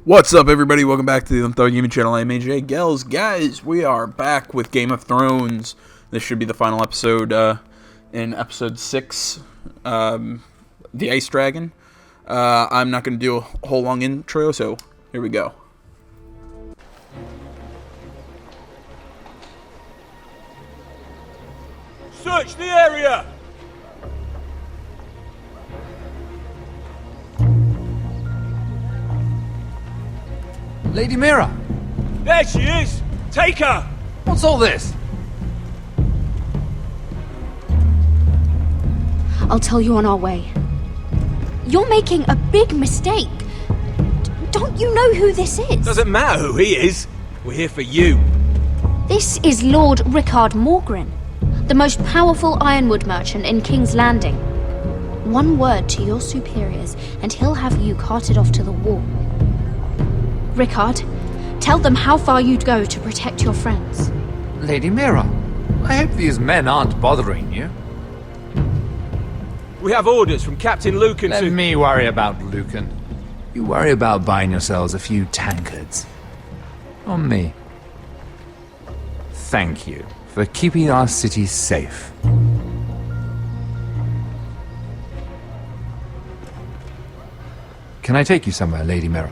What's up, everybody? Welcome back to the Unthought Gaming Channel. I'm AJ Gels. Guys, we are back with Game of Thrones. This should be the final episode in episode 6, The Ice Dragon. I'm not going to do a whole long intro, so here we go. Search the area! Lady Mira! There she is! Take her! What's all this? I'll tell you on our way. You're making a big mistake. Don't you know who this is? Doesn't matter who he is. We're here for you. This is Lord Rickard Morgren, the most powerful ironwood merchant in King's Landing. One word to your superiors, and he'll have you carted off to the wall. Rickard, tell them how far you'd go to protect your friends. Lady Mira, I hope these men aren't bothering you. We have orders from Captain Lucan Let to... me worry about Lucan. You worry about buying yourselves a few tankards. On me. Thank you for keeping our city safe. Can I take you somewhere, Lady Mira?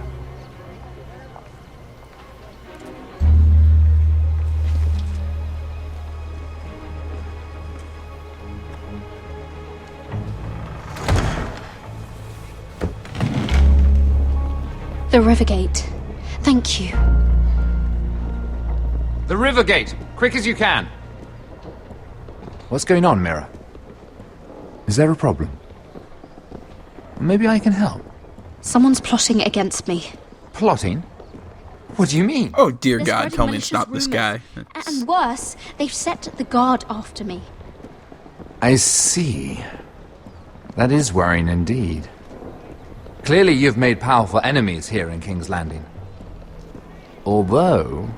The Rivergate. Thank you. The Rivergate! Quick as you can! What's going on, Mira? Is there a problem? Maybe I can help. Someone's plotting against me. Plotting? What do you mean? Oh, dear They're God, spreading tell me it's not malicious this guy. rumors. And worse, they've set the guard after me. I see. That is worrying indeed. Clearly you've made powerful enemies here in King's Landing. Although,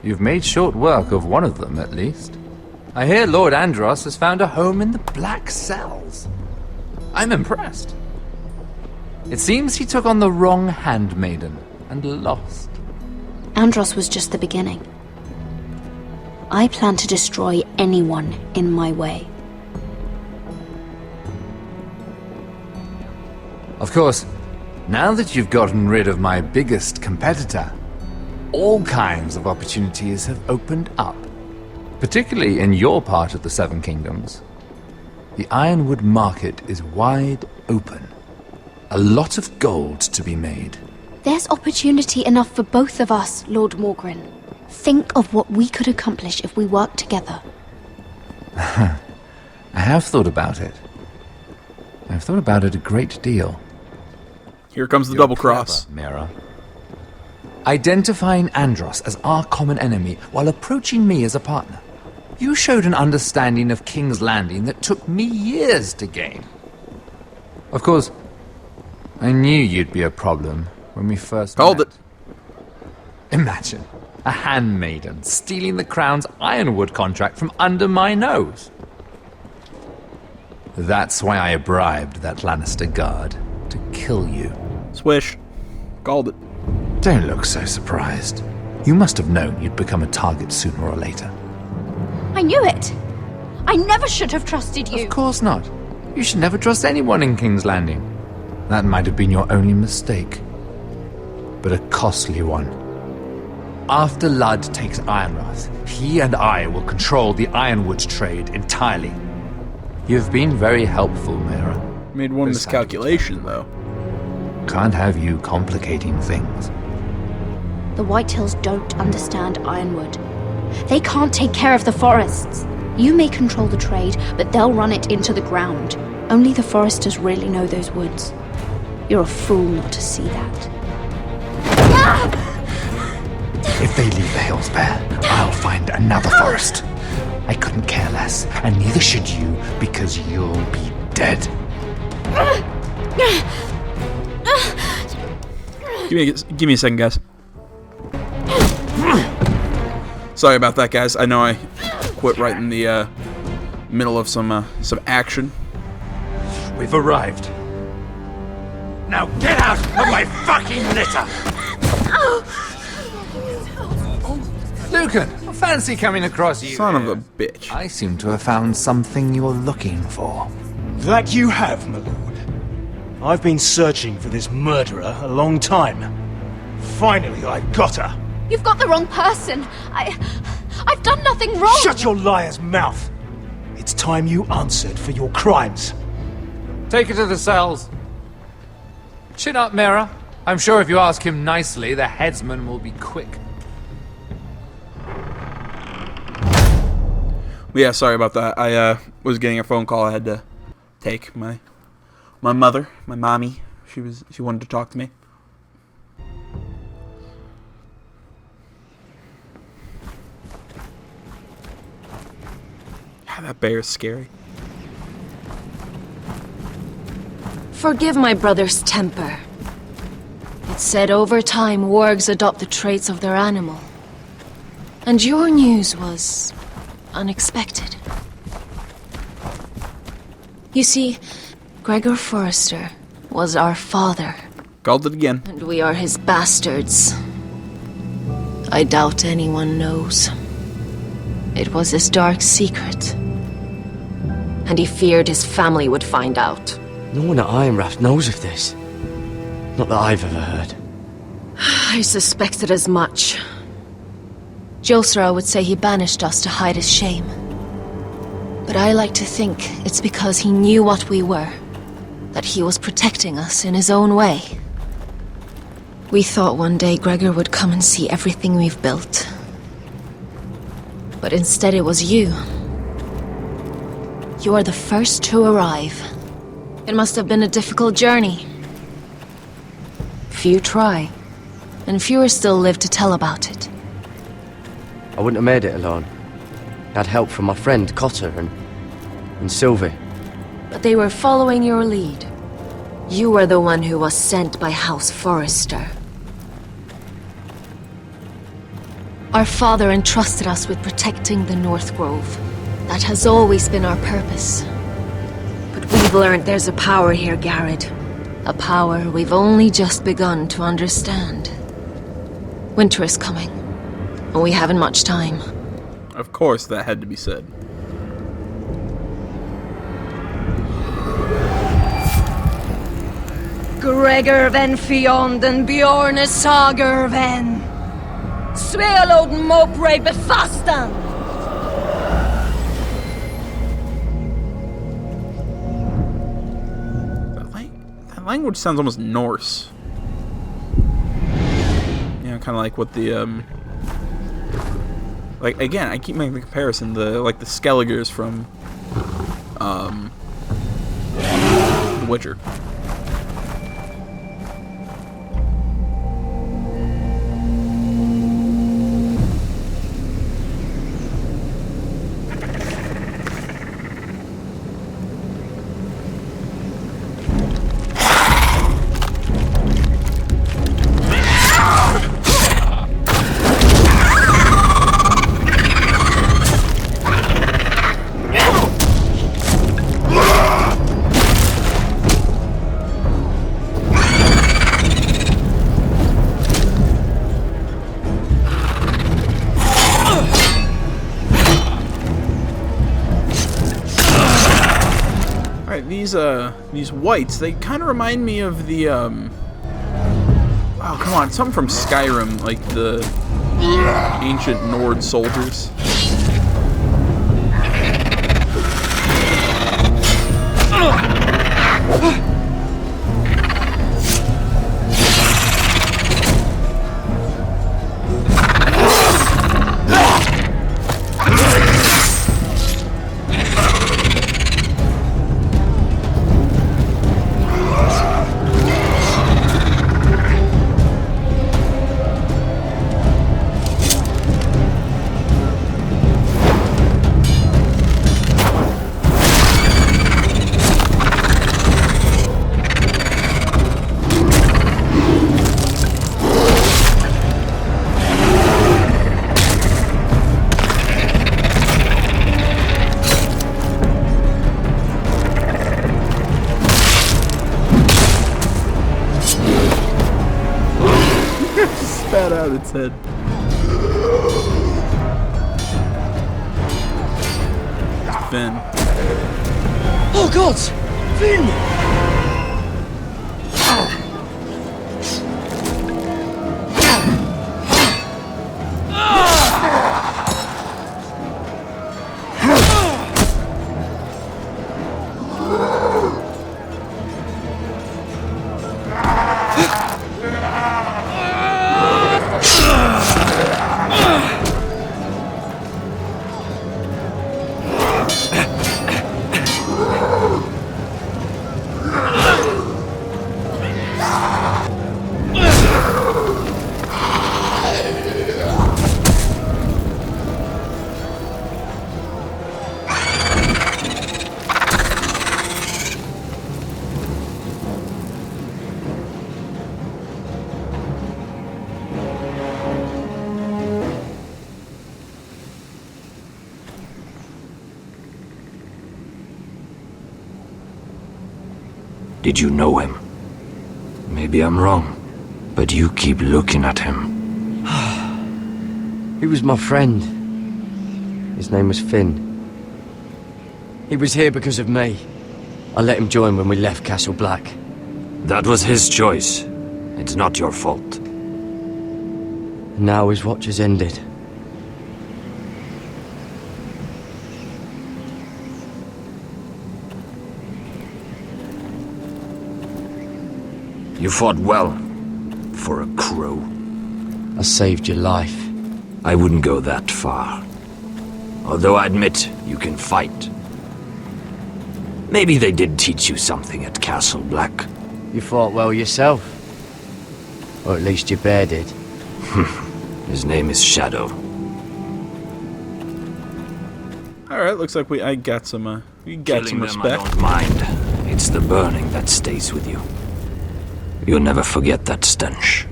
you've made short work of one of them, at least. I hear Lord Andros has found a home in the Black Cells. I'm impressed. It seems he took on the wrong handmaiden and lost. Andros was just the beginning. I plan to destroy anyone in my way. Of course, now that you've gotten rid of my biggest competitor, all kinds of opportunities have opened up. Particularly in your part of the Seven Kingdoms. The ironwood market is wide open. A lot of gold to be made. There's opportunity enough for both of us, Lord Morgren. Think of what we could accomplish if we worked together. I have thought about it. I've thought about it a great deal. Here comes the double cross. Mira. Identifying Andros as our common enemy while approaching me as a partner. You showed an understanding of King's Landing that took me years to gain. Of course, I knew you'd be a problem when we first Called met. it. Imagine a handmaiden stealing the crown's ironwood contract from under my nose. That's why I bribed that Lannister guard to kill you. Swish. Called it. Don't look so surprised. You must have known you'd become a target sooner or later. I knew it! I never should have trusted you! Of course not. You should never trust anyone in King's Landing. That might have been your only mistake. But a costly one. After Ludd takes Ironrath, he and I will control the ironwood trade entirely. You've been very helpful, Mira. Made one miscalculation, though. Can't have you complicating things. The Whitehills don't understand ironwood. They can't take care of the forests. You may control the trade, but they'll run it into the ground. Only the foresters really know those woods. You're a fool not to see that. If they leave the hills bare, I'll find another forest. I couldn't care less, and neither should you, because you'll be dead. Give me a second, guys. Sorry about that, guys. I know I quit right in the middle of some action. We've arrived. Now get out of my fucking litter! Lucan, fancy coming across you. Son of a bitch. I seem to have found something you're looking for. That you have, my lord. I've been searching for this murderer a long time. Finally, I've got her. You've got the wrong person. I've done nothing wrong. Shut your liar's mouth. It's time you answered for your crimes. Take her to the cells. Chin up, Mira. I'm sure if you ask him nicely, the headsman will be quick. Yeah, sorry about that. I was getting a phone call. I had to take my mother, my mommy. She wanted to talk to me. Ah, that bear is scary. Forgive my brother's temper. It's said over time wargs adopt the traits of their animal. And your news was unexpected. You see, Gregor Forrester was our father, Called it again. and we are his bastards. I doubt anyone knows. It was his dark secret, and he feared his family would find out. No one at Ironrath knows of this. Not that I've ever heard. I suspected as much. Josra would say he banished us to hide his shame. But I like to think it's because he knew what we were, that he was protecting us in his own way. We thought one day Gregor would come and see everything we've built. But instead it was you. You are the first to arrive. It must have been a difficult journey. Few try, and fewer still live to tell about it. I wouldn't have made it alone. I had help from my friend Cotter and Sylvie. But they were following your lead. You were the one who was sent by House Forrester. Our father entrusted us with protecting the North Grove. That has always been our purpose. But we've learned there's a power here, Garrett. A power we've only just begun to understand. Winter is coming, and we haven't much time. Of course, that had to be said. Gregor ven Fionden Bjorne Sager ven Svealoden Mopre Befastan. That language sounds almost Norse. Yeah, kind of like what the like again. I keep making the comparison. The Skelligers from The Witcher. These whites, they kind of remind me of the oh come on, something from Skyrim, like the ancient Nord soldiers. spat out its head. It's Finn. Oh, gods! Finn! Did you know him? Maybe I'm wrong, but you keep looking at him. He was my friend. His name was Finn. He was here because of me. I let him join when we left Castle Black. That was his choice. It's not your fault. Now his watch has ended. You fought well, for a crow. I saved your life. I wouldn't go that far. Although I admit, you can fight. Maybe they did teach you something at Castle Black. You fought well yourself. Or at least your bear did. His name is Shadow. Alright, looks like we got some Killing them I respect. don't mind. It's the burning that stays with you. You'll never forget that stench.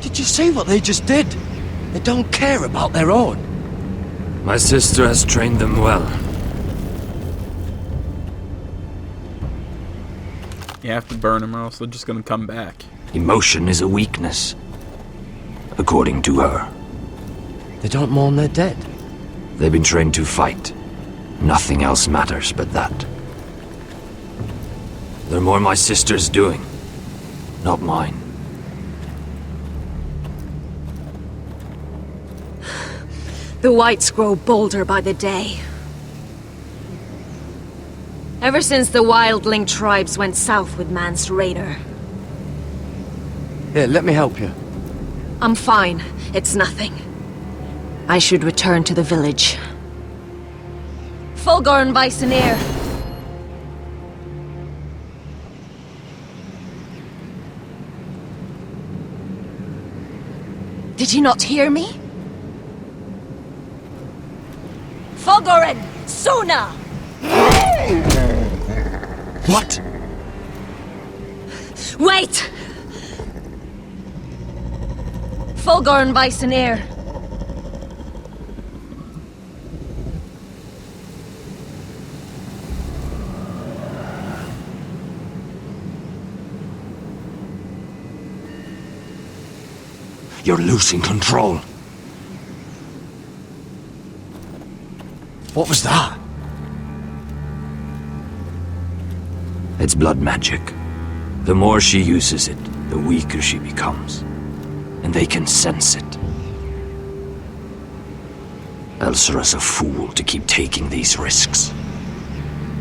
Did you see what they just did? They don't care about their own. My sister has trained them well. You have to burn them or else they're just gonna come back. Emotion is a weakness, according to her. They don't mourn their dead. They've been trained to fight. Nothing else matters but that. They're more my sister's doing, not mine. The whites grow bolder by the day. Ever since the wildling tribes went south with Man's raider. Here, let me help you. I'm fine. It's nothing. I should return to the village. Fulgur and Viceneer. Did you not hear me? Fulgur and Suna! What? Wait! Fulgur and Viceneer. You're losing control. What was that? It's blood magic. The more she uses it, the weaker she becomes. And they can sense it. Elsera's a fool to keep taking these risks.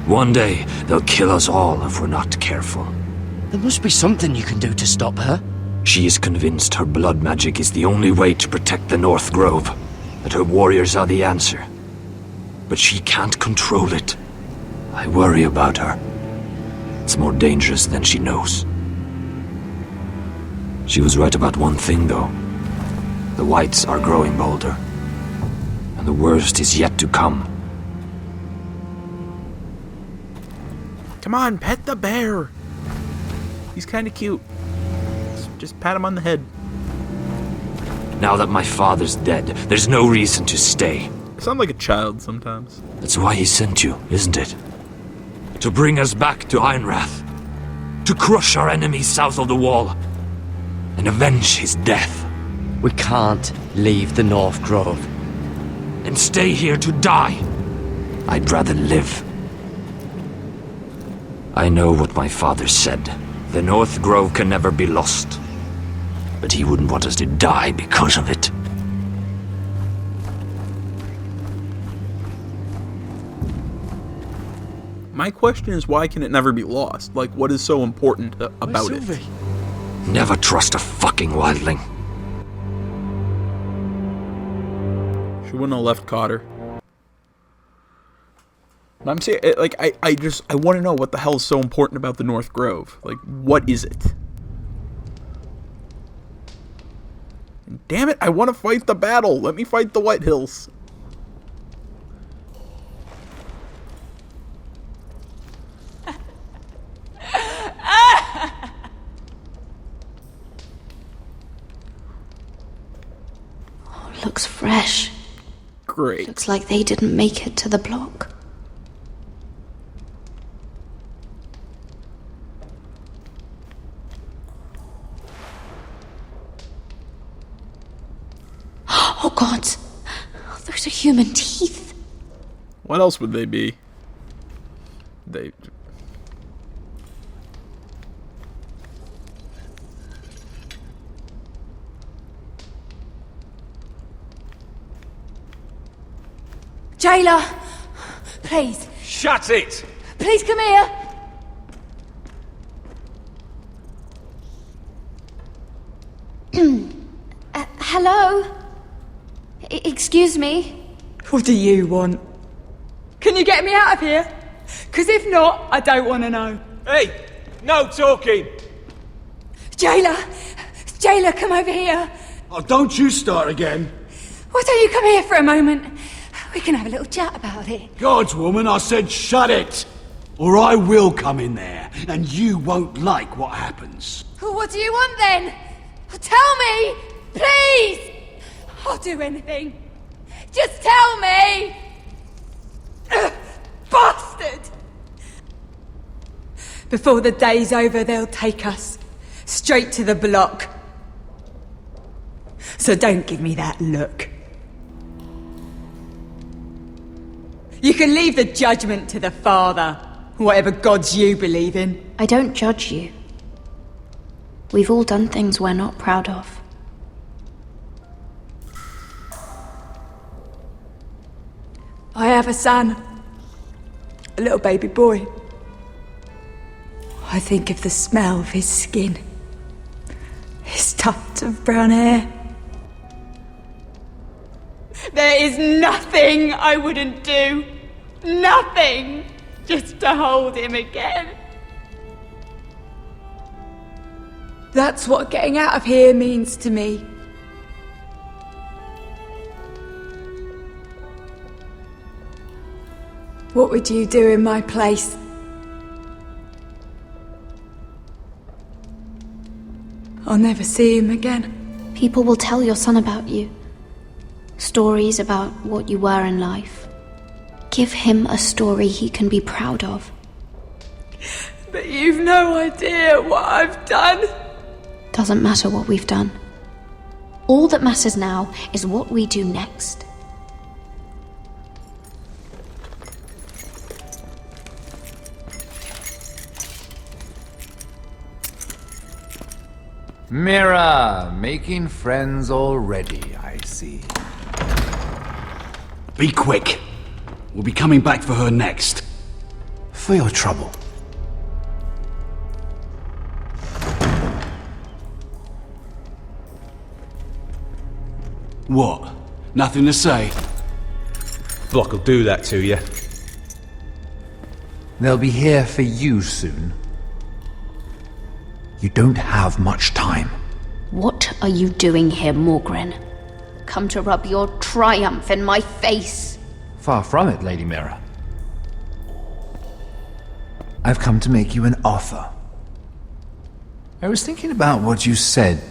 One day, they'll kill us all if we're not careful. There must be something you can do to stop her. She is convinced her blood magic is the only way to protect the North Grove, that her warriors are the answer. But she can't control it. I worry about her. It's more dangerous than she knows. She was right about one thing, though. The whites are growing bolder. And the worst is yet to come. Come on, pet the bear. He's kind of cute. Just pat him on the head. Now that my father's dead, there's no reason to stay. I sound like a child sometimes. That's why he sent you, isn't it? To bring us back to Ironrath. to crush our enemies south of the wall and avenge his death. We can't leave the North Grove. And stay here to die. I'd rather live. I know what my father said. The North Grove can never be lost. But he wouldn't want us to die because of it. My question is, why can it never be lost? Like, what is so important about it? Never trust a fucking wildling. She wouldn't have left Cotter. I'm saying, like, I want to know what the hell is so important about the North Grove. Like, what is it? Damn it, I want to fight the battle. Let me fight the White Hills. Looks fresh. Great. Looks like they didn't make it to the block. Oh God! Those are human teeth. What else would they be? They... Jailer! Please. Shut it! Please come here! Hello? Excuse me? What do you want? Can you get me out of here? Because if not, I don't want to know. Hey! No talking! Jailer! Jailer, come over here! Oh, don't you start again. Why don't you come here for a moment? We can have a little chat about it. God's woman, I said shut it! Or I will come in there, and you won't like what happens. Well, what do you want then? Tell me! Please! I'll do anything. Just tell me! Ugh, bastard! Before the day's over, they'll take us straight to the block. So don't give me that look. You can leave the judgment to the Father, whatever gods you believe in. I don't judge you. We've all done things we're not proud of. I have a son. A little baby boy. I think of the smell of his skin. His tuft of brown hair. There is nothing I wouldn't do. Nothing! Just to hold him again. That's what getting out of here means to me. What would you do in my place? I'll never see him again. People will tell your son about you. Stories about what you were in life. Give him a story he can be proud of. But you've no idea what I've done. Doesn't matter what we've done. All that matters now is what we do next. Mira, making friends already, I see. Be quick. We'll be coming back for her next. For your trouble. What? Nothing to say? Block will do that to you. They'll be here for you soon. You don't have much time. What are you doing here, Morgren? Come to rub your triumph in my face. Far from it, Lady Mira. I've come to make you an offer. I was thinking about what you said,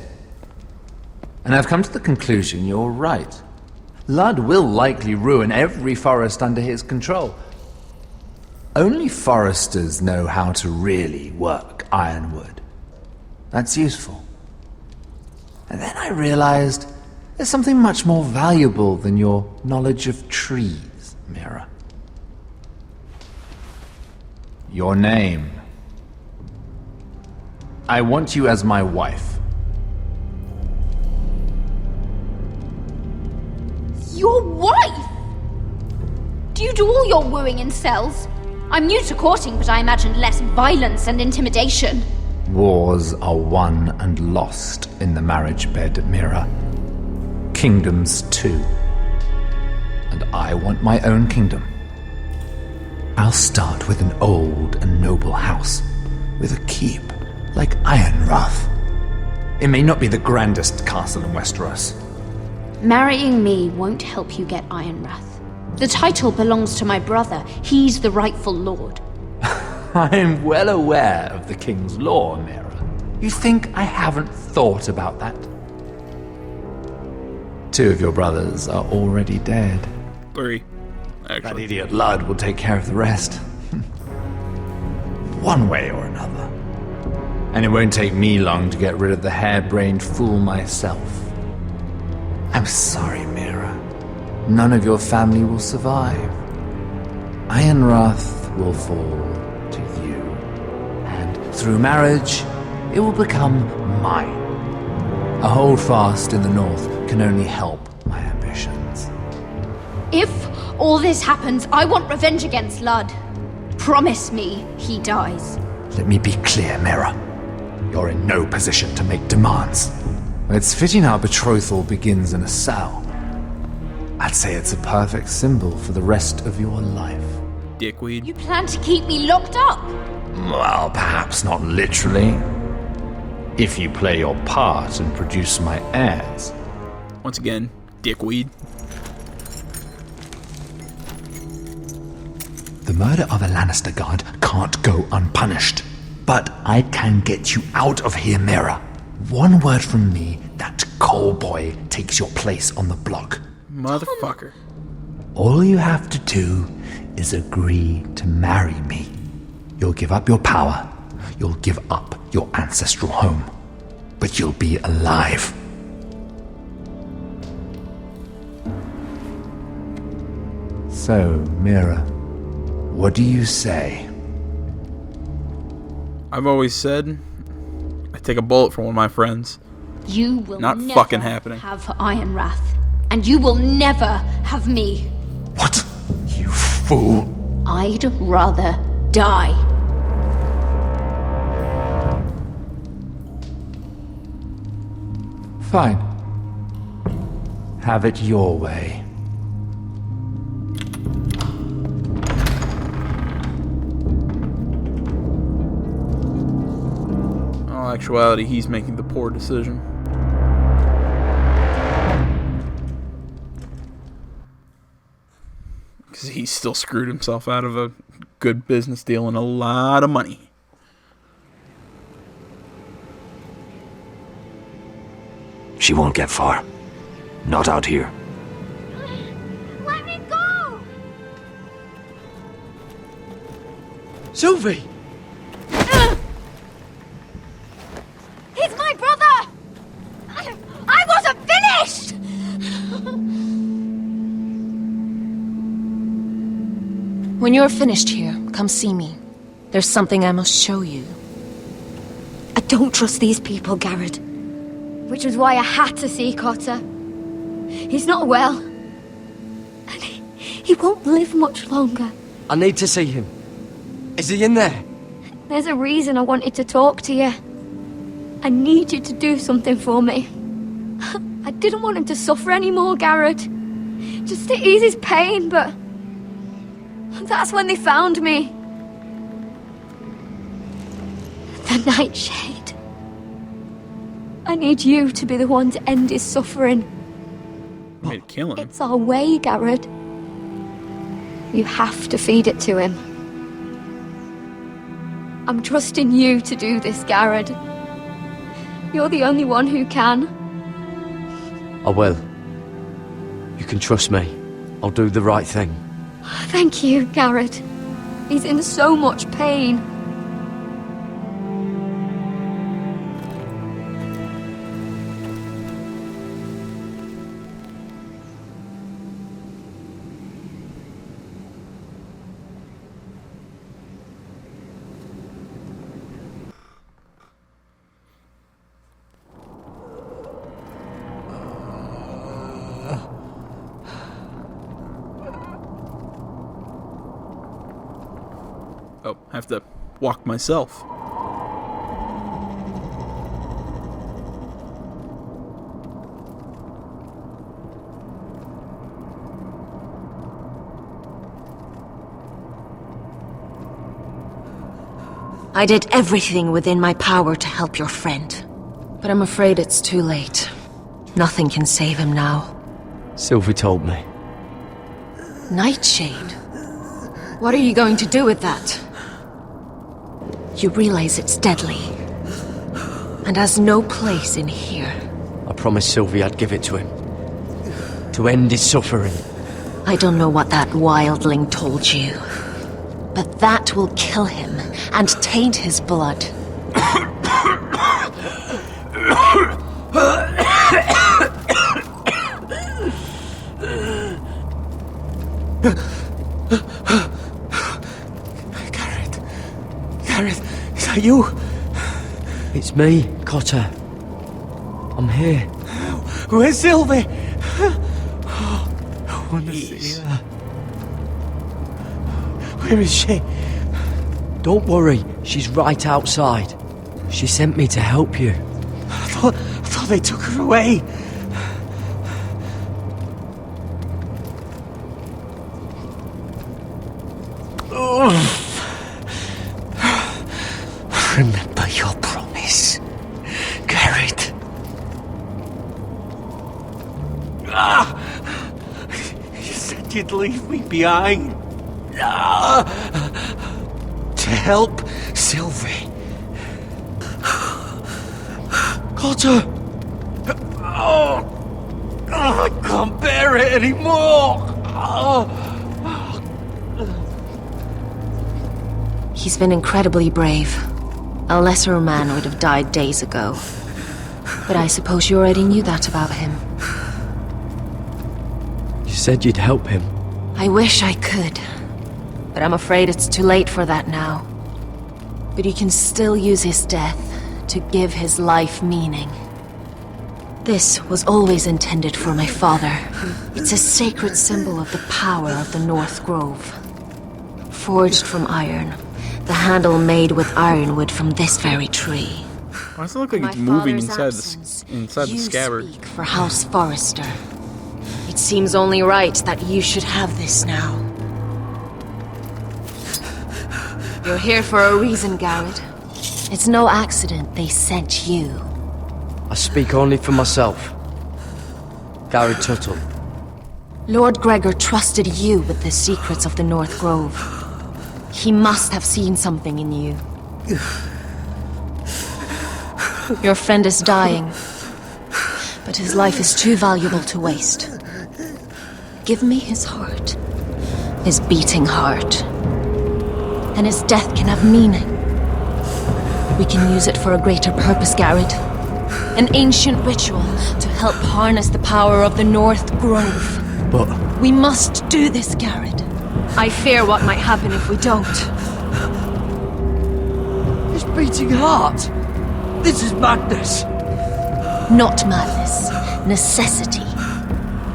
and I've come to the conclusion you're right. Ludd will likely ruin every forest under his control. Only foresters know how to really work ironwood. That's useful. And then I realized there's something much more valuable than your knowledge of trees, Mira. Your name. I want you as my wife. Your wife? Do you do all your wooing in cells? I'm new to courting, but I imagined less violence and intimidation. Wars are won and lost in the marriage bed, Mira. Kingdoms too. And I want my own kingdom. I'll start with an old and noble house, with a keep, like Ironrath. It may not be the grandest castle in Westeros. Marrying me won't help you get Ironrath. The title belongs to my brother. He's the rightful lord. I'm well aware of the king's law, Mira. You think I haven't thought about that? 2 of your brothers are already dead. 3, That actually. idiot Lud will take care of the rest. One way or another. And it won't take me long to get rid of the harebrained fool myself. I'm sorry, Mira. None of your family will survive. Ironrath will fall to you. And through marriage, it will become mine. A holdfast in the north can only help my ambitions. If all this happens, I want revenge against Lud. Promise me he dies. Let me be clear, Mira. You're in no position to make demands. It's fitting our betrothal begins in a cell. I'd say it's a perfect symbol for the rest of your life. Dickweed. You plan to keep me locked up? Well, perhaps not literally. If you play your part and produce my heirs. Once again, dickweed. The murder of a Lannister guard can't go unpunished. But I can get you out of here, Mira. One word from me, that coal boy takes your place on the block. Motherfucker. All you have to do is agree to marry me. You'll give up your power. You'll give up your ancestral home. But you'll be alive. So, Mira, what do you say? I've always said I'd take a bullet for one of my friends. You will Not never fucking happening. have Ironrath. And you will never have me. What? You fool! I'd rather die. Fine. Have it your way. In all actuality, he's making the poor decision. Because he still screwed himself out of a good business deal and a lot of money. She won't get far. Not out here. Let me go! Sylvie! He's my brother! I wasn't finished! When you're finished here, come see me. There's something I must show you. I don't trust these people, Garrett. Which was why I had to see Cotter. He's not well. And he won't live much longer. I need to see him. Is he in there? There's a reason I wanted to talk to you. I need you to do something for me. I didn't want him to suffer anymore, Garrett. Just to ease his pain, but... that's when they found me. The Nightshade. I need you to be the one to end his suffering. You made to kill him. It's our way, Garrett. You have to feed it to him. I'm trusting you to do this, Garrett. You're the only one who can. I will. You can trust me. I'll do the right thing. Thank you, Garrett. He's in so much pain. Oh, I have to walk myself. I did everything within my power to help your friend. But I'm afraid it's too late. Nothing can save him now. Sylvie told me. Nightshade? What are you going to do with that? You realize it's deadly. And has no place in here. I promised Sylvie I'd give it to him. To end his suffering. I don't know what that wildling told you. But that will kill him and taint his blood. Gareth, is that you? It's me, Cotter. I'm here. Where's Sylvie? I want to see her. Where is she? Don't worry, she's right outside. She sent me to help you. I thought they took her away. Remember your promise, Garrett. You said you'd leave me behind. To help Sylvie. Cotter! I can't bear it anymore! He's been incredibly brave. A lesser man would have died days ago. But I suppose you already knew that about him. You said you'd help him. I wish I could. But I'm afraid it's too late for that now. But you can still use his death to give his life meaning. This was always intended for my father. It's a sacred symbol of the power of the North Grove. Forged from iron, the handle made with ironwood from this very tree. Why does it look like it's moving inside the scabbard? You speak for House Forrester. It seems only right that you should have this now. You're here for a reason, Garrett. It's no accident they sent you. I speak only for myself. Garrett Tuttle. Lord Gregor trusted you with the secrets of the North Grove. He must have seen something in you. Your friend is dying, but his life is too valuable to waste. Give me his heart. His beating heart. And his death can have meaning. We can use it for a greater purpose, Garrett. An ancient ritual to help harness the power of the North Grove. But... we must do this, Garrett. I fear what might happen if we don't. his beating heart! This is madness! Not madness. Necessity.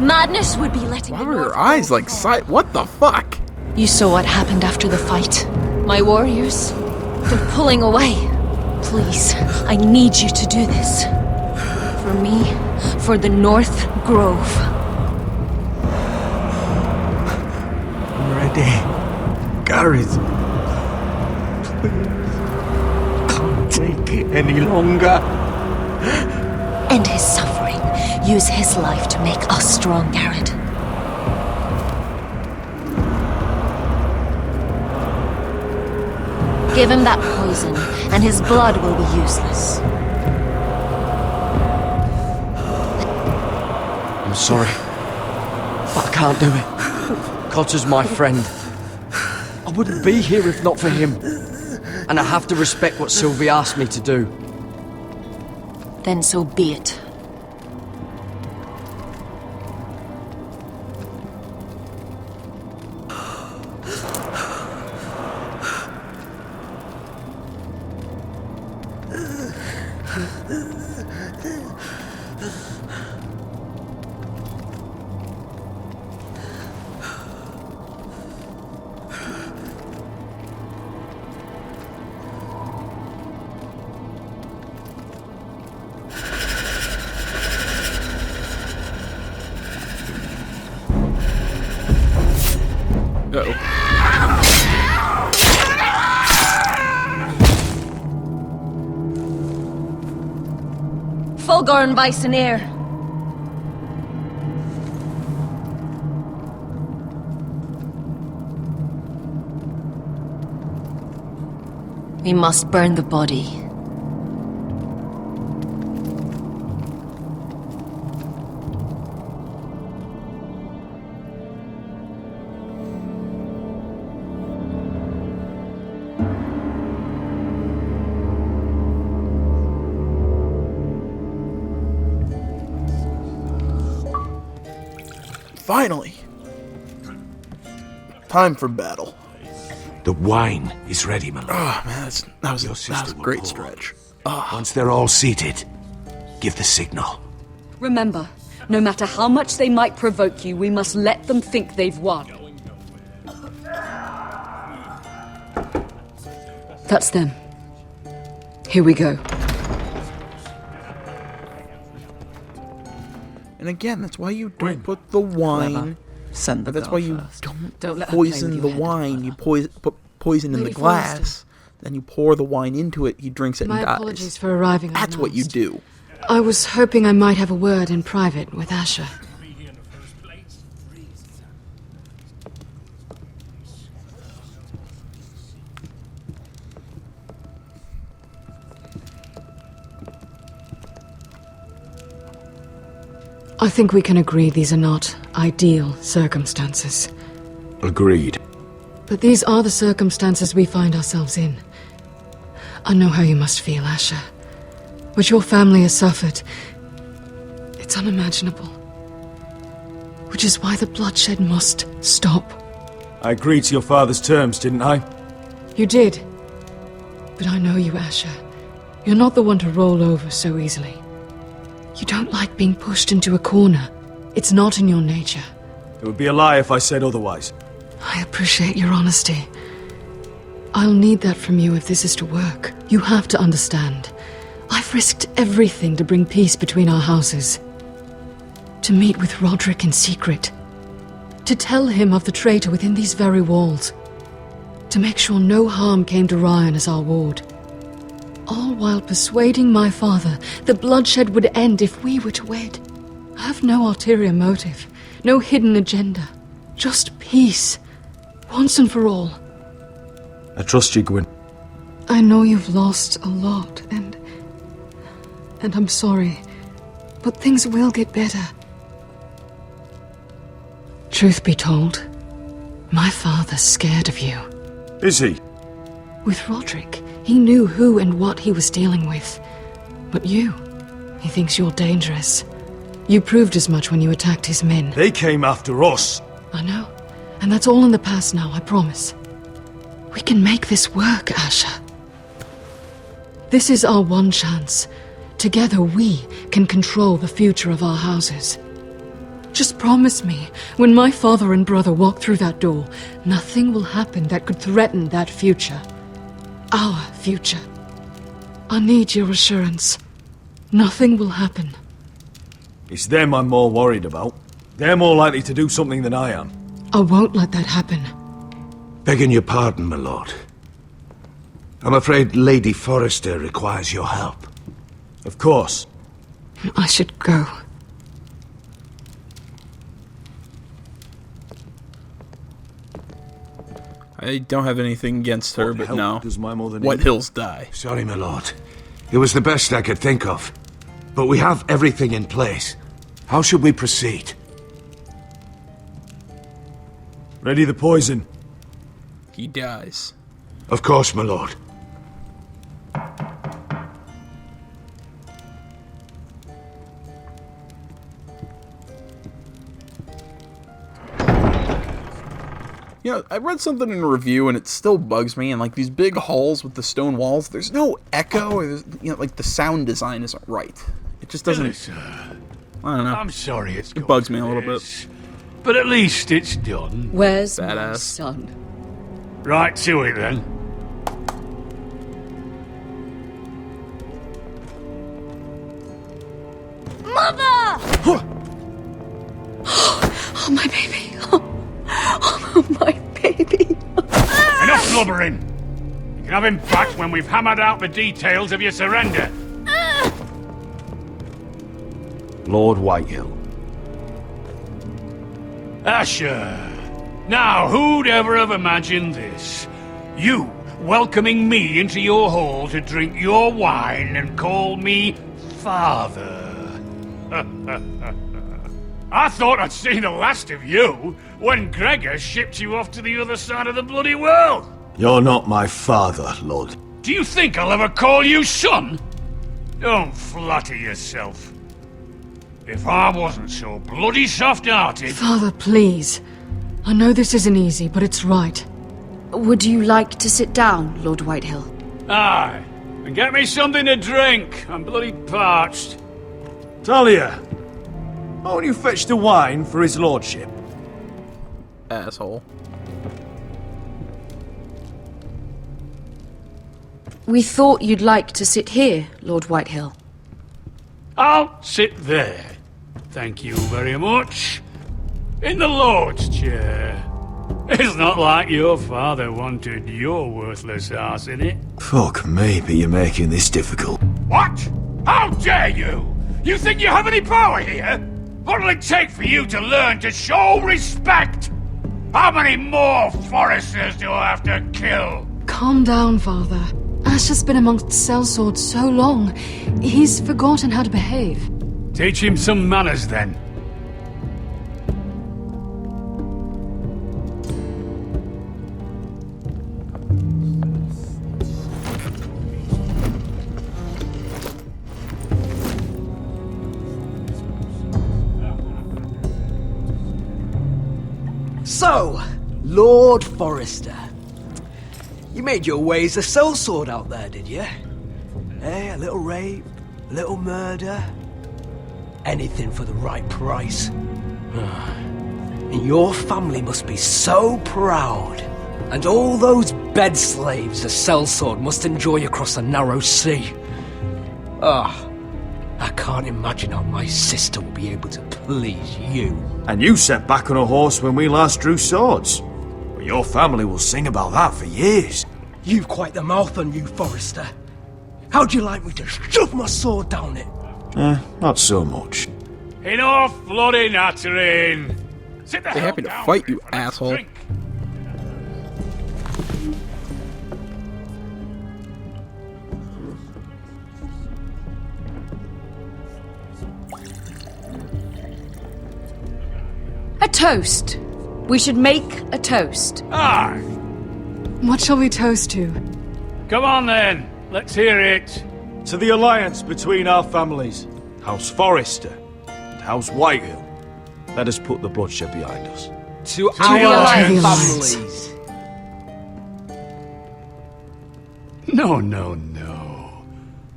Madness would be letting Why the were North her eyes Grove like fall. side? What the fuck? You saw what happened after the fight. My warriors, they're pulling away. Please, I need you to do this. For me, for the North Grove. I'm ready. Gareth. Please. Can't take it any longer. End his suffering. Use his life to make us strong, Garrett. Give him that poison, and his blood will be useless. I'm sorry, but I can't do it. Cotter's my friend. I wouldn't be here if not for him. And I have to respect what Sylvie asked me to do. Then so be it. Uh-oh. Fulgor and Viceneer. We must burn the body. Finally! Time for battle. The wine is ready, my lord. Oh, man, that was a great stretch. Once they're all seated, give the signal. Remember, no matter how much they might provoke you, we must let them think they've won. That's them. Here we go. And again, that's why you don't put the wine. Send the That's girl why you first. don't let her play poison with the your head. wine. You put poison in the Lady glass. Forrester. Then you pour the wine into it. He drinks it My and dies. apologies for arriving That's what you unannounced. do. I was hoping I might have a word in private with Asher. I think we can agree these are not ideal circumstances. Agreed. But these are the circumstances we find ourselves in. I know how you must feel, Asher. What your family has suffered, it's unimaginable. Which is why the bloodshed must stop. I agreed to your father's terms, didn't I? You did. But I know you, Asher. You're not the one to roll over so easily. You don't like being pushed into a corner. It's not in your nature. It would be a lie if I said otherwise. I appreciate your honesty. I'll need that from you if this is to work. You have to understand. I've risked everything to bring peace between our houses. To meet with Roderick in secret. To tell him of the traitor within these very walls. To make sure no harm came to Ryan as our ward. All while persuading my father the bloodshed would end if we were to wed. I have no ulterior motive, no hidden agenda. Just peace. Once and for all. I trust you, Gwyn. I know you've lost a lot, and I'm sorry, but things will get better. Truth be told, my father's scared of you. Is he? With Roderick, he knew who and what he was dealing with. But you, he thinks you're dangerous. You proved as much when you attacked his men. They came after us. I know, and that's all in the past now, I promise. We can make this work, Asher. This is our one chance. Together we can control the future of our houses. Just promise me, when my father and brother walk through that door, nothing will happen that could threaten that future. Our future. I need your assurance. Nothing will happen. It's them I'm more worried about. They're more likely to do something than I am. I won't let that happen. Begging your pardon, my lord. I'm afraid Lady Forrester requires your help. Of course. I should go. I don't have anything against her, but help no. does my mother What need? hills die? Sorry, my lord. It was the best I could think of. But we have everything in place. How should we proceed? Ready the poison. he dies. Of course, my lord. You know, I read something in a review and it still bugs me, and like these big halls with the stone walls, there's no echo, or like the sound design isn't right. It just doesn't... I don't know. I'm sorry it bugs me a little bit. But at least it's done. Where's my Badass. son? Right to it then. Mother! Oh, my baby. Oh, my baby. Enough blubbering! You can have him back when we've hammered out the details of your surrender. Lord Whitehill. Asher. Now, who'd ever have imagined this? You welcoming me into your hall to drink your wine and call me father. I thought I'd seen the last of you when Gregor shipped you off to the other side of the bloody world. You're not my father, Lord. Do you think I'll ever call you son? Don't flatter yourself. If I wasn't so bloody soft-hearted... Father, please. I know this isn't easy, but it's right. Would you like to sit down, Lord Whitehill? Aye, and get me something to drink. I'm bloody parched. Talia, won't you fetch the wine for his lordship? Asshole. We thought you'd like to sit here, Lord Whitehill. I'll sit there. Thank you very much. In the Lord's chair. It's not like your father wanted your worthless ass in it. Fuck me, but you're making this difficult. What? How dare you? You think you have any power here? What'll it take for you to learn to show respect? How many more Foresters do I have to kill? Calm down, Father. Ash has been amongst sellswords so long, he's forgotten how to behave. Teach him some manners, then. So, Lord Forrester, you made your way as a sellsword out there, did you? Eh, a little rape, a little murder, anything for the right price. And your family must be so proud. And all those bed slaves a sellsword must enjoy across the narrow sea. I can't imagine how my sister will be able to please you. And you sat back on a horse when we last drew swords. Well, your family will sing about that for years. You've quite the mouth on you, Forrester. How'd you like me to shove my sword down it? Not so much. Enough bloody nattering! Sit the They're hell happy to down fight you, for a asshole. drink. A toast. We should make a toast. Aye. What shall we toast to? Come on then, let's hear it. To the alliance between our families, House Forrester and House Whitehill. Let us put the bloodshed behind us. To the our alliance. families. No.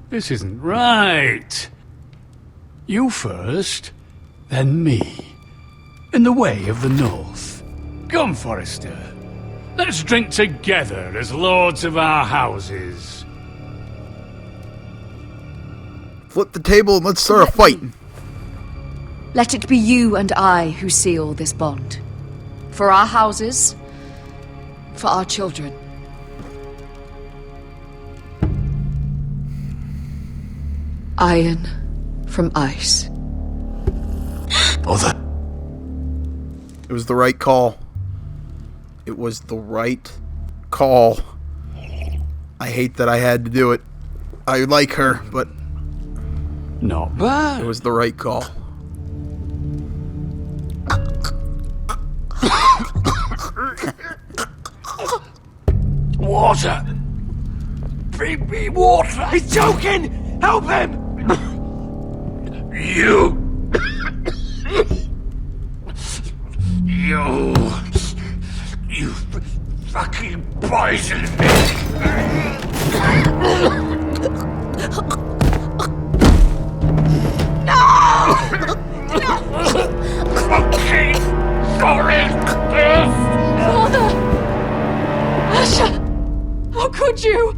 This isn't right. You first, then me. In the way of the North. Come, Forrester. Let's drink together as lords of our houses. Flip the table and let's start a fight. Let it be you and I who seal this bond. For our houses, for our children. Iron from ice. Mother. It was the right call. It was the right call. I hate that I had to do it. I like her, but Not bad. it was the right call. water. Bring me water. He's choking! Help him! You fucking poisoned me! No! Fucking Father! Asher! How could you?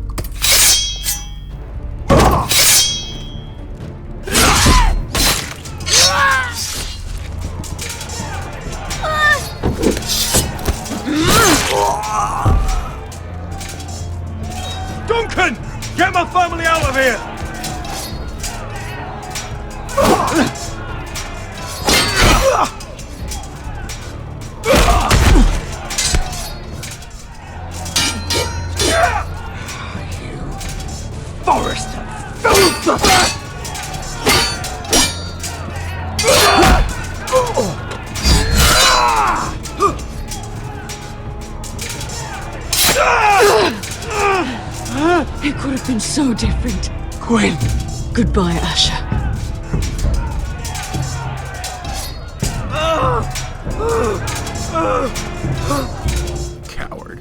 Duncan! Get my family out of here! Forrester! Filth! It could have been so different. Gwyn! Goodbye, Asher. Coward.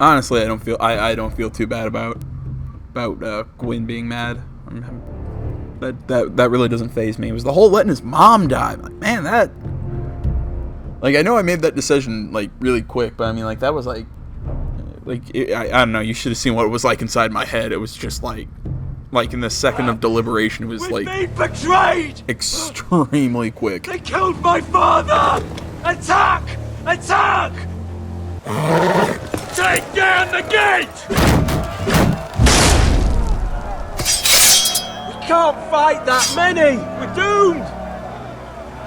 Honestly, I don't feel too bad about Gwyn being mad. That really doesn't faze me. It was the whole letting his mom die. Like, man, that, like, I know I made that decision like really quick, but I mean, like, that was like I don't know. You should have seen what it was like inside my head. It was just like in the second of deliberation, it was We've like been betrayed! extremely quick. They killed my father! Attack! Attack! Take down the gate! We can't fight that many! We're doomed!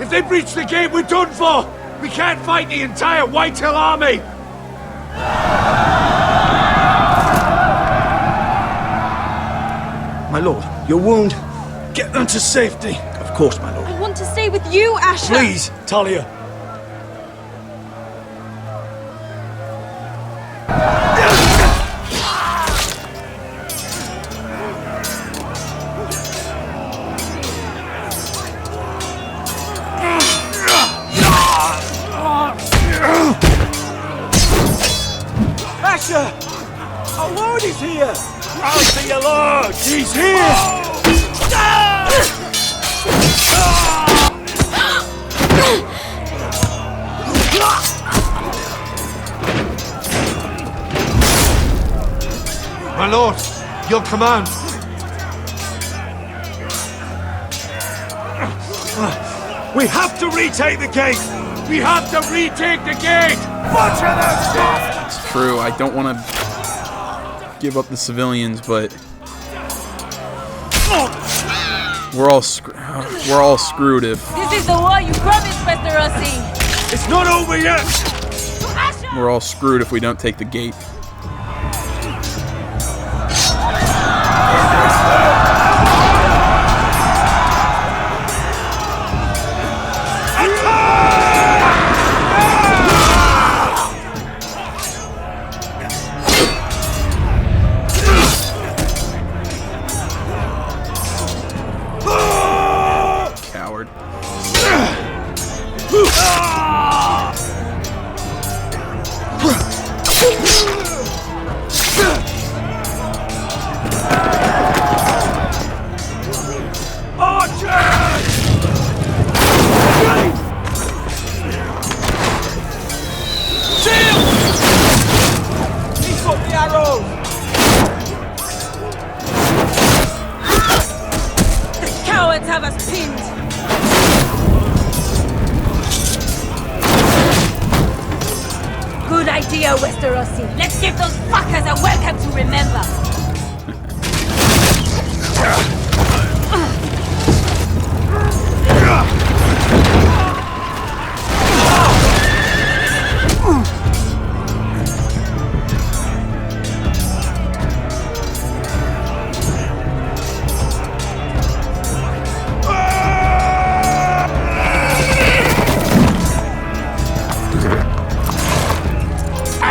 If they breach the gate, we're done for! We can't fight the entire Whitehill army! My lord, your wound. Get them to safety. Of course, my lord. I want to stay with you, Asher! Please, Talia. Asher! Our lord is here! I'll see your lord! He's here! My lord, your command. We have to retake the gate! We have to retake the gate! Butcher them! It's true. I don't want to give up the civilians, but we're all screwed if This is the war you promised, Mr. Rossi! It's not over yet! we're all screwed if we don't take the gate. Coward. Cowards have us pinned! Good idea, Westerosi. Let's give those fuckers a welcome to remember!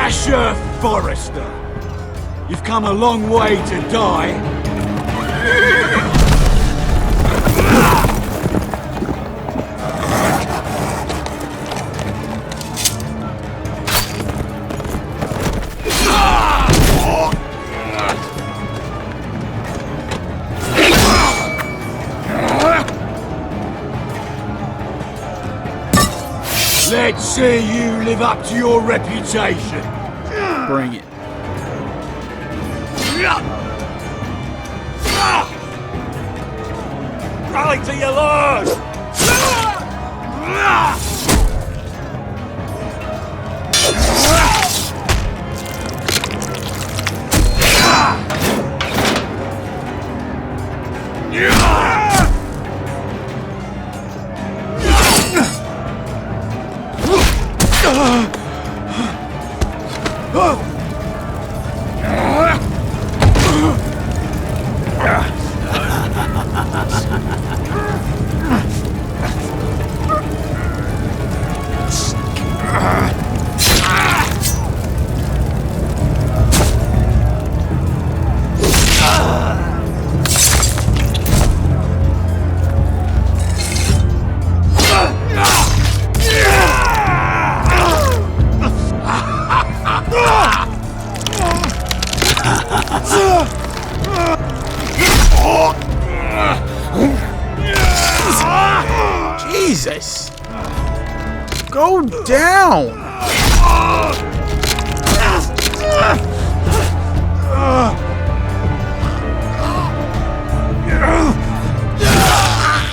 Asher Forrester, you've come a long way to die. Let's see you live up to your reputation. Bring it. Rally to your lord! Jesus! Go down!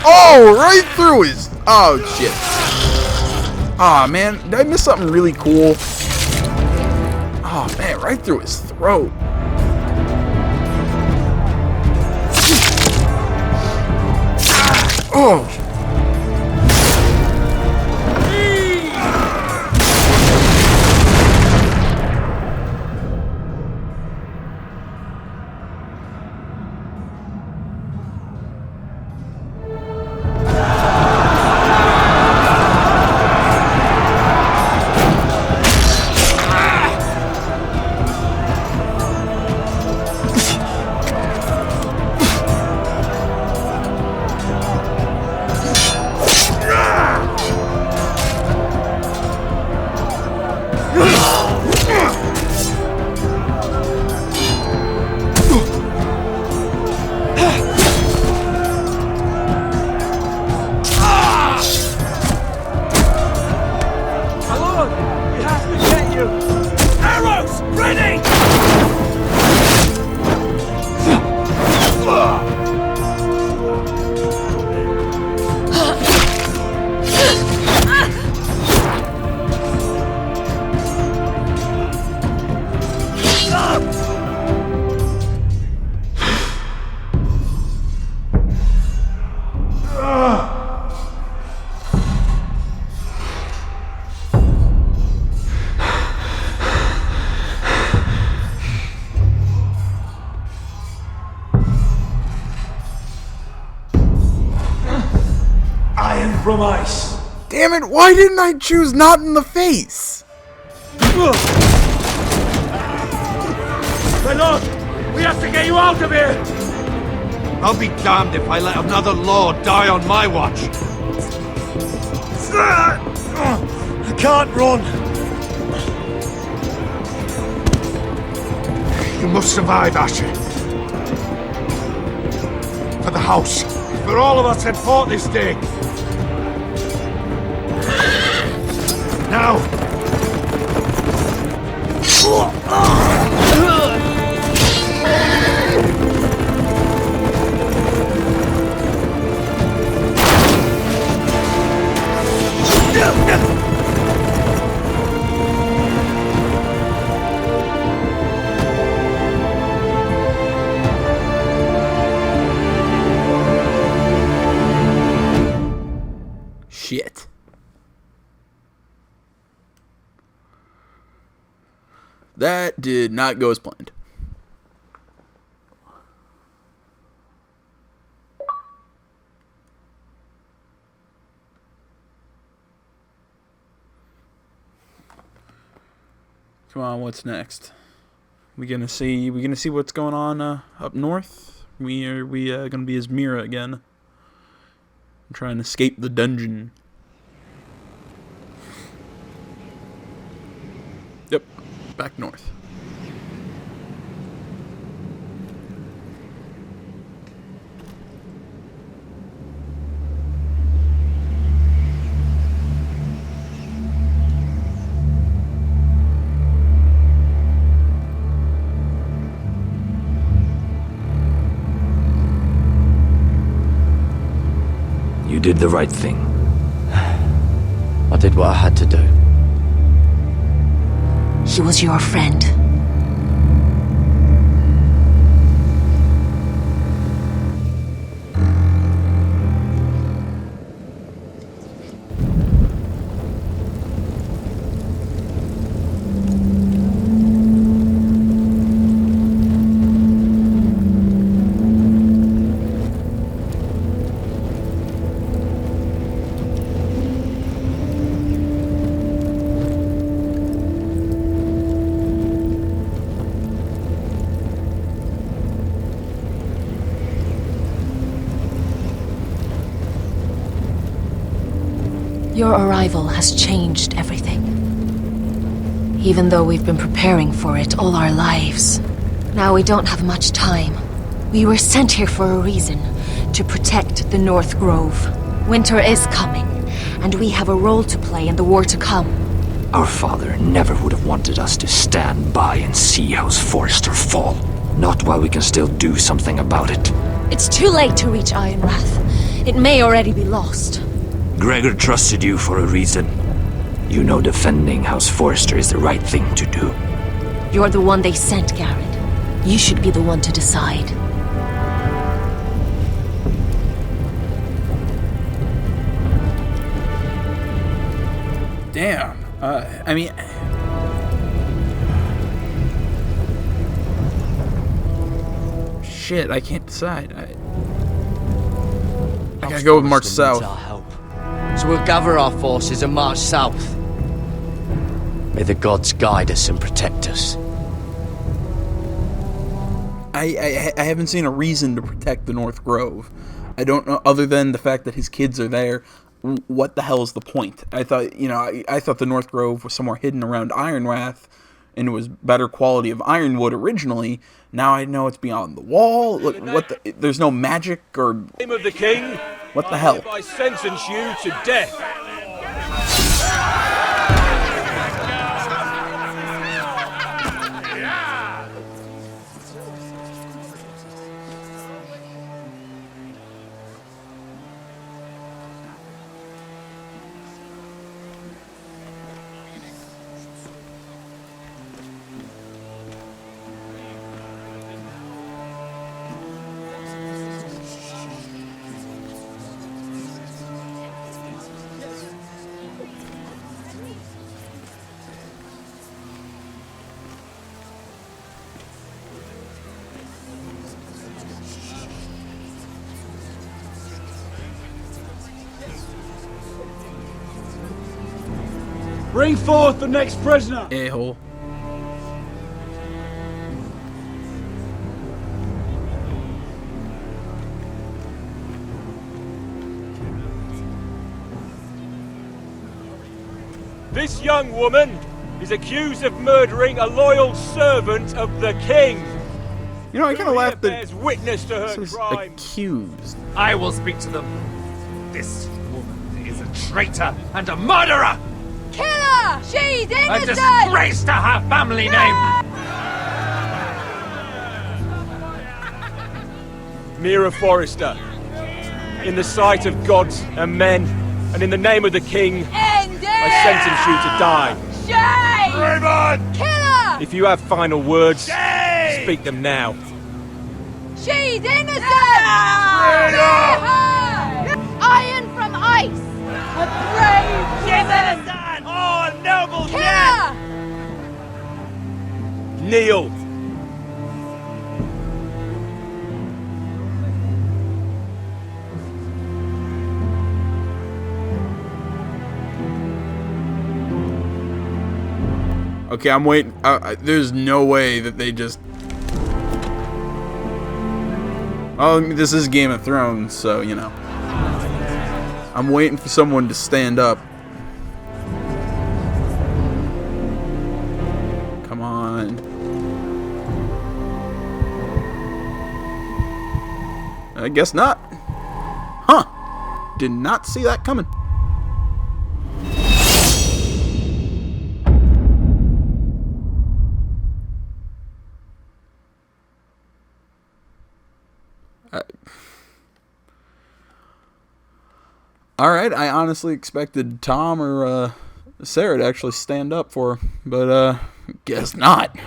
Oh, right through his... Oh, shit. Aw, man. Did I miss something really cool? Oh, man. Right through his throat. Oh. From ice. Damn it, why didn't I choose not in the face? My lord, we have to get you out of here! I'll be damned if I let another lord die on my watch. I can't run. You must survive, Asher. For the house. For all of us had fought this day. Now! Shit. That did not go as planned. Come on, what's next? We gonna see what's going on up north? We gonna be as Mira again? I'm trying to escape the dungeon. Yep, back north. You did the right thing. I did what I had to do. He was your friend. Your arrival has changed everything. Even though we've been preparing for it all our lives. Now we don't have much time. We were sent here for a reason. To protect the North Grove. Winter is coming, and we have a role to play in the war to come. Our father never would have wanted us to stand by and see House Forrester fall. Not while we can still do something about it. It's too late to reach Ironrath. It may already be lost. Gregor trusted you for a reason. You know defending House Forrester is the right thing to do. You're the one they sent, Garrett. You should be the one to decide. Damn. I mean... Shit, I can't decide. I gotta go with march south. Our help. So we'll gather our forces and march south. May the gods guide us and protect us. I haven't seen a reason to protect the North Grove. I don't know, other than the fact that his kids are there. What the hell is the point? I thought, I thought the North Grove was somewhere hidden around Ironrath, and it was better quality of ironwood originally. Now I know it's beyond the wall. Look, there's no magic or... Name of the king. What the hell? I sentence you to death. Bring forth the next prisoner! A-hole. This young woman is accused of murdering a loyal servant of the king. I kind of laughed that bears witness to her crime. Accused. I will speak to them. This woman is a traitor and a murderer! Kill her! She's A innocent! disgrace to her family name! Mira Forrester, in the sight of gods and men, and in the name of the king, I sentence you to die. Shame! Raymond! Kill her! If you have final words, speak them now. She's innocent! Spare her! Iron from ice! A brave She's innocent! Oh, noble Kill death! her! Kneel! Okay, I'm waiting. There's no way that they just... Oh, this is Game of Thrones, so, you know. I'm waiting for someone to stand up. Come on. I guess not. Huh. Did not see that coming. Alright, I honestly expected Tom or Sarah to actually stand up for her, but guess not.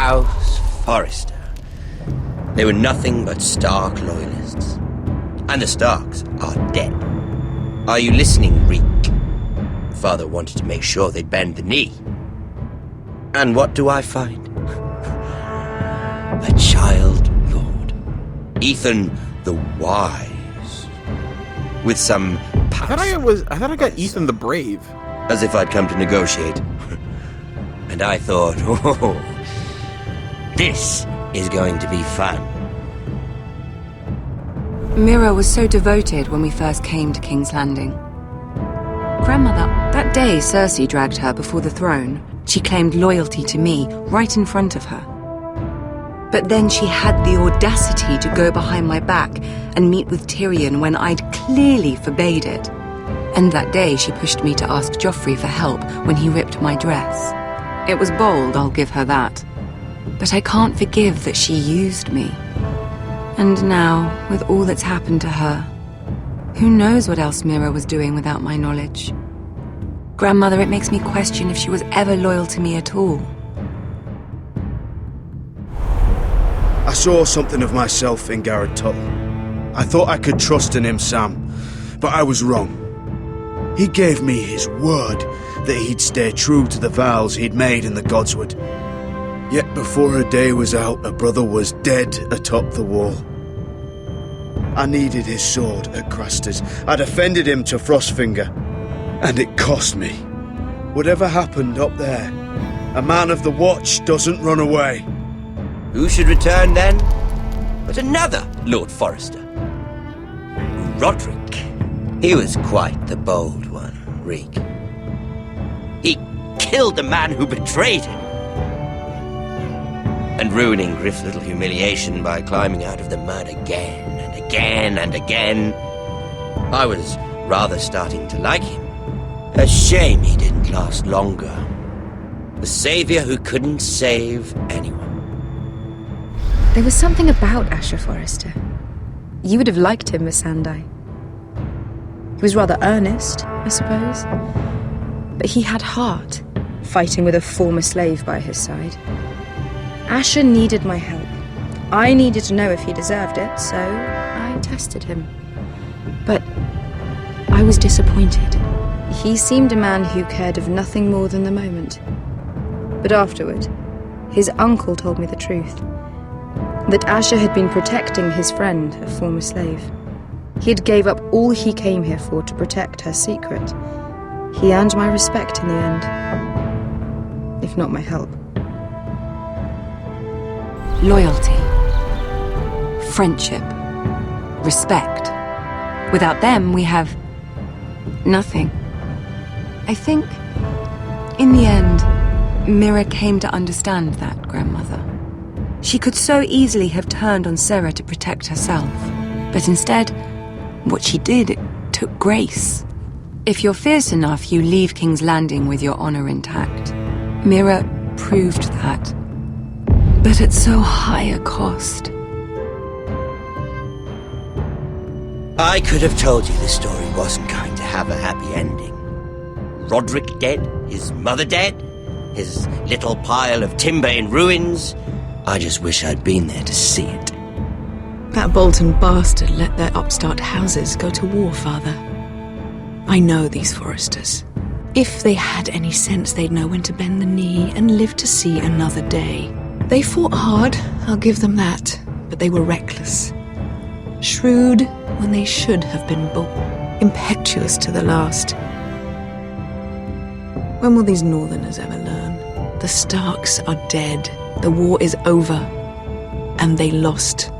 House Forrester. They were nothing but Stark loyalists. And the Starks are dead. Are you listening, Reek? Father wanted to make sure they'd bend the knee. And what do I find? A child lord. Ethan the Wise. With some power. I thought I got Ethan the Brave. As if I'd come to negotiate. And I thought, oh, this is going to be fun. Mira was so devoted when we first came to King's Landing. Grandmother, that day Cersei dragged her before the throne, she claimed loyalty to me right in front of her. But then she had the audacity to go behind my back and meet with Tyrion when I'd clearly forbade it. And that day she pushed me to ask Joffrey for help when he ripped my dress. It was bold, I'll give her that. But I can't forgive that she used me. And now, with all that's happened to her, who knows what else Mira was doing without my knowledge? Grandmother, it makes me question if she was ever loyal to me at all. I saw something of myself in Garrett Tuttle. I thought I could trust in him, Sam, but I was wrong. He gave me his word that he'd stay true to the vows he'd made in the Godswood. Yet before a day was out, a brother was dead atop the wall. I needed his sword at Craster's. I defended him to Frostfinger, and it cost me. Whatever happened up there, a man of the Watch doesn't run away. Who should return then? But another Lord Forrester. Roderick. He was quite the bold one, Reek. He killed the man who betrayed him. And ruining Griff's little humiliation by climbing out of the mud again and again and again. I was rather starting to like him. A shame he didn't last longer. The savior who couldn't save anyone. There was something about Asher Forrester. You would have liked him, Miss Sandai. He was rather earnest, I suppose. But he had heart, fighting with a former slave by his side. Asher needed my help. I needed to know if he deserved it, so I tested him. But I was disappointed. He seemed a man who cared of nothing more than the moment. But afterward, his uncle told me the truth. That Asher had been protecting his friend, a former slave. He had gave up all he came here for to protect her secret. He earned my respect in the end, if not my help. Loyalty. Friendship. Respect. Without them, we have nothing. I think, in the end, Mira came to understand that, Grandmother. She could so easily have turned on Sarah to protect herself, but instead, what she did, it took grace. If you're fierce enough, you leave King's Landing with your honor intact. Mira proved that, but at so high a cost. I could have told you this story wasn't going to have a happy ending. Roderick dead, his mother dead, his little pile of timber in ruins. I just wish I'd been there to see it. That Bolton bastard let their upstart houses go to war, Father. I know these Forresters. If they had any sense, they'd know when to bend the knee and live to see another day. They fought hard, I'll give them that, but they were reckless. Shrewd when they should have been bold. Impetuous to the last. When will these Northerners ever learn? The Starks are dead. The war is over. And they lost.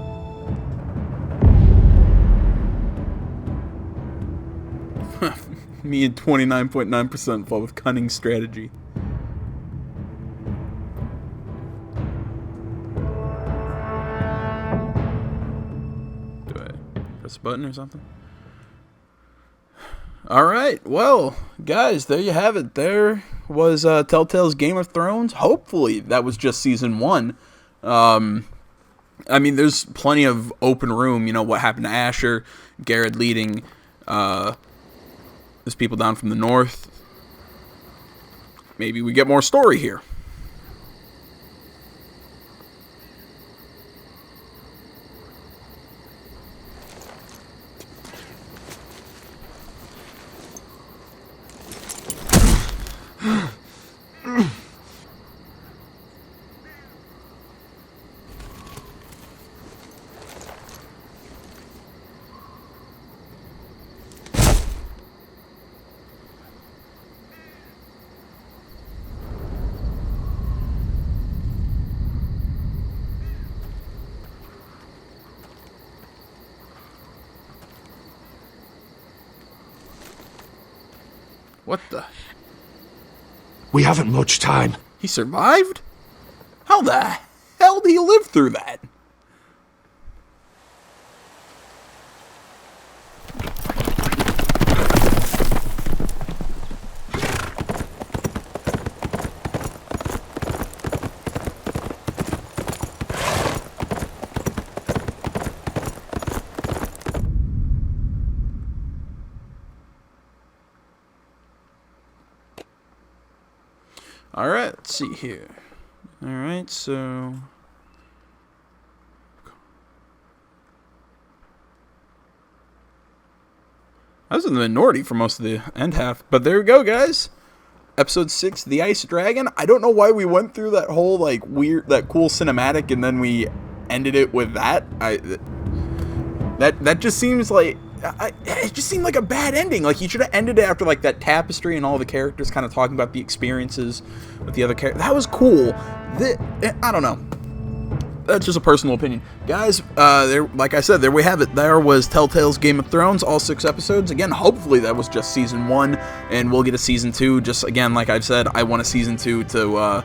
Me and 29.9% fall with Cunning strategy. Do I press a button or something? Alright, well, guys, there you have it. There was Telltale's Game of Thrones. Hopefully that was just Season 1. I mean, there's plenty of open room, you know, what happened to Asher, Garrett leading, there's people down from the north. Maybe we get more story here. What the? We haven't much time. He survived? How the hell did he live through that? Alright, let's see here. Alright, so... I was in the minority for most of the end half, but there we go, guys. Episode 6, The Ice Dragon. I don't know why we went through that whole, like, weird, that cool cinematic, and then we ended it with that. That just seems like... it just seemed like a bad ending. Like, you should have ended it after, like, that tapestry and all the characters kind of talking about the experiences with the other characters. That was cool. I don't know. That's just a personal opinion. Guys, like I said, there we have it. There was Telltale's Game of Thrones, all 6 episodes. Again, hopefully that was just Season 1, and we'll get a Season 2. Just, again, like I've said, I want a Season 2 to,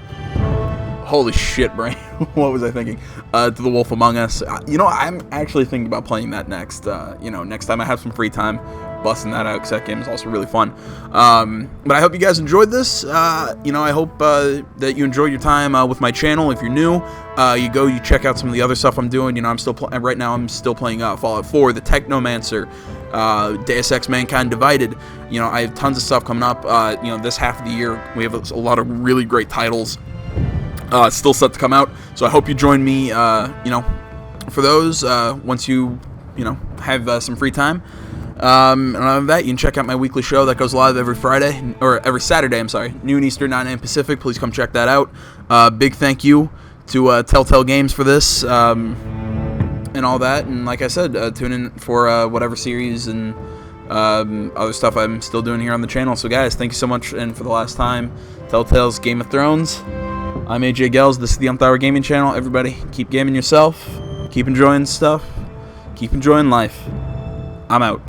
holy shit, brain. What was I thinking? To The Wolf Among Us. You know, I'm actually thinking about playing that next, next time I have some free time, busting that out, because that game is also really fun. But I hope you guys enjoyed this. I hope that you enjoyed your time with my channel. If you're new, you check out some of the other stuff I'm doing. You know, right now I'm still playing Fallout 4, The Technomancer, Deus Ex Mankind Divided. You know, I have tons of stuff coming up. This half of the year, we have a lot of really great titles still set to come out, so I hope you join me, for those, once you have some free time. And other than that, you can check out my weekly show that goes live every Saturday, noon Eastern, 9 a.m. Pacific. Please come check that out. Big thank you to Telltale Games for this and all that. And like I said, tune in for whatever series and other stuff I'm still doing here on the channel. So guys, thank you so much, and for the last time, Telltale's Game of Thrones. I'm AJ Gels. This is the Umpth Hour Gaming Channel. Everybody, keep gaming yourself, keep enjoying stuff, keep enjoying life. I'm out.